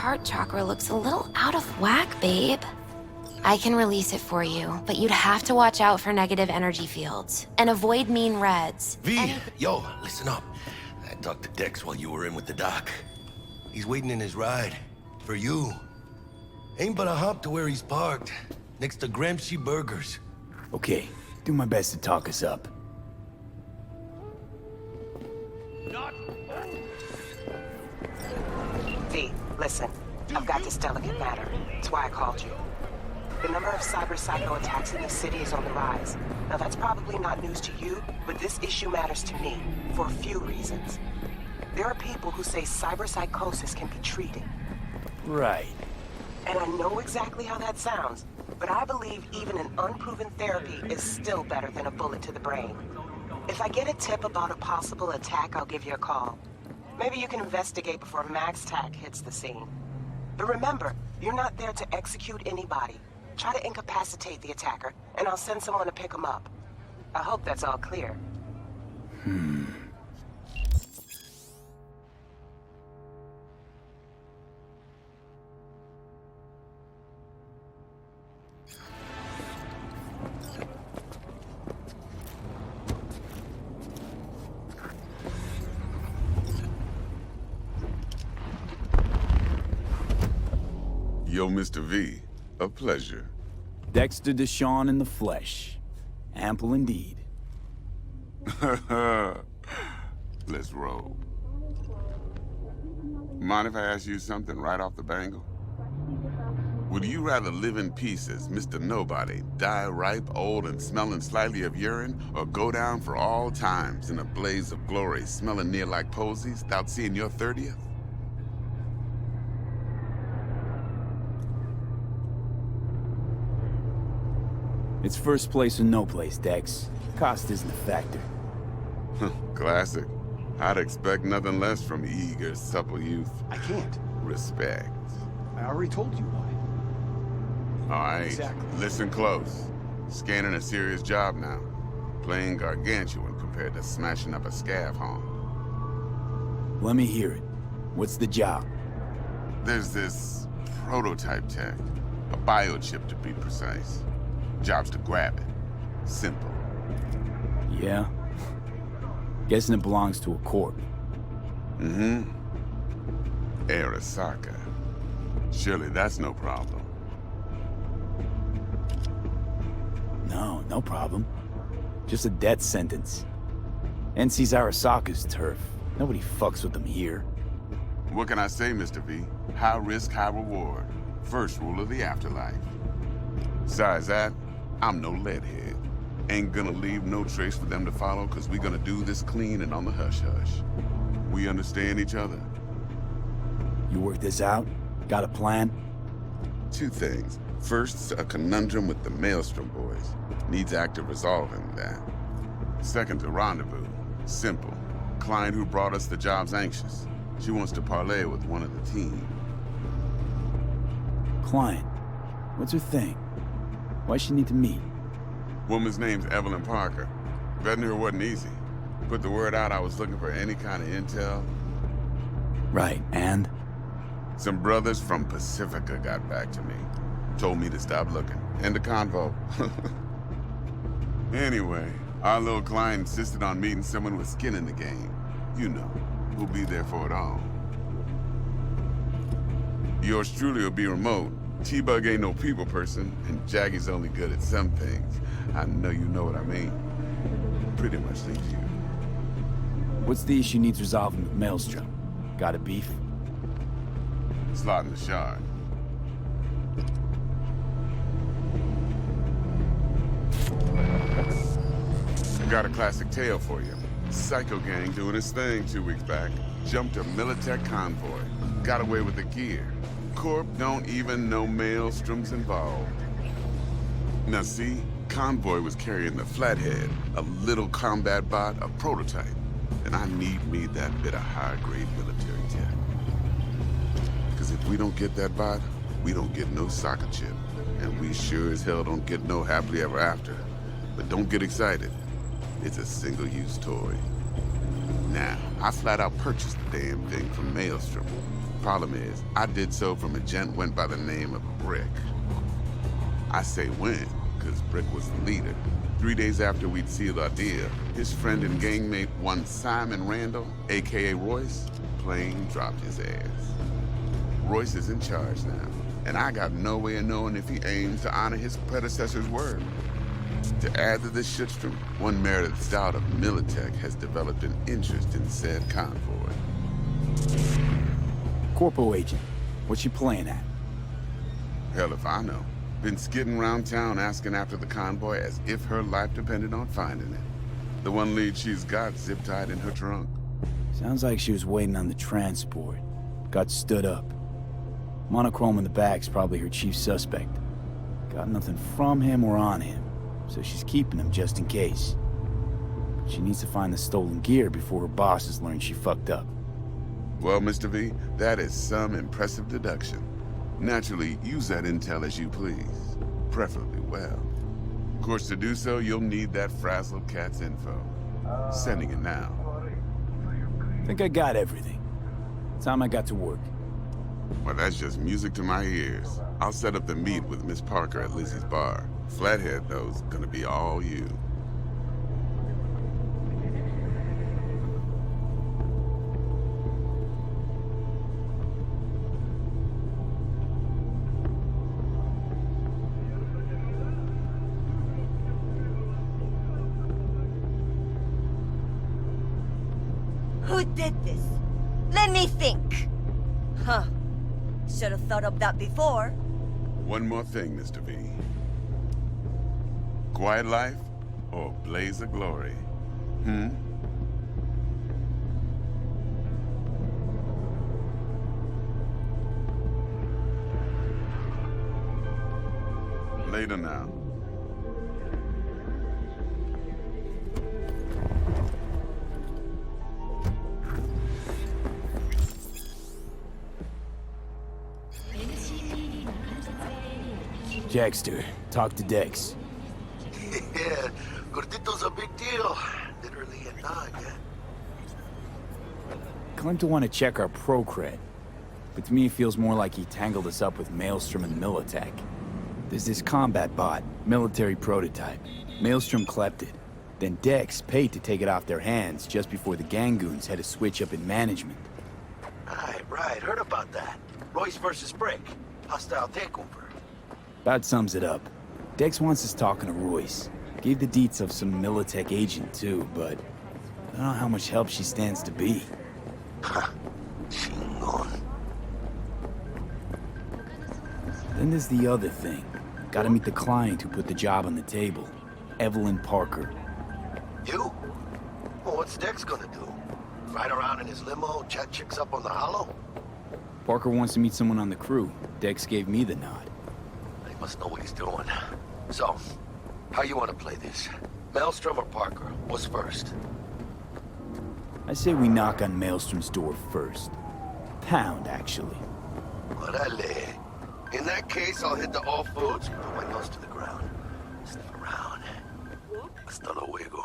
heart chakra looks a little out of whack, babe. I can release it for you, but you'd have to watch out for negative energy fields and avoid mean reds. V, yo, listen up. I talked to Dex while you were in with the doc. He's waiting in his ride. For you. Ain't but a hop to where he's parked. Next to Gramsci Burgers. Okay, do my best to talk us up. V, listen. I've got this delicate matter. That's why I called you. The number of cyber-psycho attacks in the city is on the rise. Now that's probably not news to you, but this issue matters to me, for a few reasons. There are people who say cyber-psychosis can be treated. Right. And I know exactly how that sounds, but I believe even an unproven therapy is still better than a bullet to the brain. If I get a tip about a possible attack, I'll give you a call. Maybe you can investigate before MaxTac hits the scene. But remember, you're not there to execute anybody. Try to incapacitate the attacker, and I'll send someone to pick him up. I hope that's all clear. Yo, Mr. V, a pleasure. Dex DeShawn in the flesh. Ample indeed. Let's roll. Mind if I ask you something right off the bangle? Would you rather live in peace as Mr. Nobody, die ripe, old, and smelling slightly of urine, or go down for all times in a blaze of glory, smelling near like posies, without seeing your 30th? It's first place or no place, Dex. Cost isn't a factor. Classic. I'd expect nothing less from eager, supple youth. I can't. Respect. I already told you why. All right, Exactly. listen close. Scanning a serious job now. Playing gargantuan compared to smashing up a scav home. Let me hear it. What's the job? There's this prototype tech. A biochip to be precise. Job's to grab it. Simple. Yeah? Guessing it belongs to a corp. Mm-hmm. Arasaka. Surely that's no problem. No problem. Just a death sentence. NC's Arasaka's turf. Nobody fucks with them here. What can I say, Mr. V? High risk, high reward. First rule of the afterlife. Besides that, I'm no leadhead. Ain't gonna leave no trace for them to follow, cause we gonna do this clean and on the hush-hush. We understand each other? You work this out? Got a plan? Two things. First, a conundrum with the Maelstrom boys. Needs active resolving that. Second, a rendezvous. Simple. Client who brought us the job's anxious. She wants to parlay with one of the team. Client. What's her thing? Why's she need to meet? Woman's name's Evelyn Parker. Vetting her wasn't easy. Put the word out I was looking for any kind of intel. Right, and? Some brothers from Pacifica got back to me. Told me to stop looking. End of convo. Anyway, our little client insisted on meeting someone with skin in the game. You know, who'll be there for it all. Yours truly will be remote. T-Bug ain't no people person, and Jaggy's only good at some things. I know you know what I mean. Pretty much leaves you. What's the issue needs resolving with Maelstrom? Got a beef? Slotting the shard. I got a classic tale for you. Psycho gang doing his thing 2 weeks back. Jumped a Militech convoy. Got away with the gear. Corp don't even know Maelstrom's involved. Now see, convoy was carrying the Flathead, a little combat bot, a prototype. And I need me that bit of high-grade military tech. Because if we don't get that bot, we don't get no soccer chip. And we sure as hell don't get no happily ever after. But don't get excited. It's a single-use toy. Now, I flat out purchased the damn thing from Maelstrom. Problem is, I did so from a gent went by the name of Brick. I say when, because Brick was the leader. 3 days after we'd sealed our deal, his friend and gangmate, one Simon Randall, aka Royce, plain dropped his ass. Royce is in charge now, and I got no way of knowing if he aims to honor his predecessor's word. To add to this shitstorm, one Meredith Stout of Militech has developed an interest in said convoy. Corpo agent, what's she playing at? Hell if I know. Been skidding around town asking after the convoy as if her life depended on finding it. The one lead she's got zip-tied in her trunk. Sounds like she was waiting on the transport. Got stood up. Monochrome in the back's probably her chief suspect. Got nothing from him or on him, so she's keeping him just in case. She needs to find the stolen gear before her bosses learn she fucked up. Well, Mr. V, that is some impressive deduction. Naturally, use that intel as you please. Preferably well. Of course, to do so, you'll need that frazzled cat's info. Sending it now. Think I got everything. Time I got to work. Well, that's just music to my ears. I'll set up the meet with Miss Parker at Lizzie's bar. Flathead, though, is gonna be all you. Who did this? Let me think. Huh. Should have thought of that before. One more thing, Mr. V. Quiet life or blaze of glory? Later now. Jackster, talk to Dex. Yeah, Gordito's a big deal. Literally a dog, yeah? Claimed to want to check our pro cred, but to me it feels more like he tangled us up with Maelstrom and Militech. There's this combat bot, military prototype. Maelstrom clept it. Then Dex paid to take it off their hands just before the Gangoons had a switch up in management. Right, heard about that. Royce versus Brick. Hostile takeover. About sums it up. Dex wants us talking to Royce. Gave the deets of some Militech agent too, but I don't know how much help she stands to be. Chingon. Then there's the other thing. Gotta meet the client who put the job on the table. Evelyn Parker. You? Well, what's Dex gonna do? Ride around in his limo, chat chicks up on the hollow? Parker wants to meet someone on the crew. Dex gave me the nod. He must know what he's doing. So, how you want to play this? Maelstrom or Parker? What's first? I say we knock on Maelstrom's door first. Pound, actually. Orale. In that case, I'll hit the all foods, put my nose to the ground. Sniff around. Hasta luego.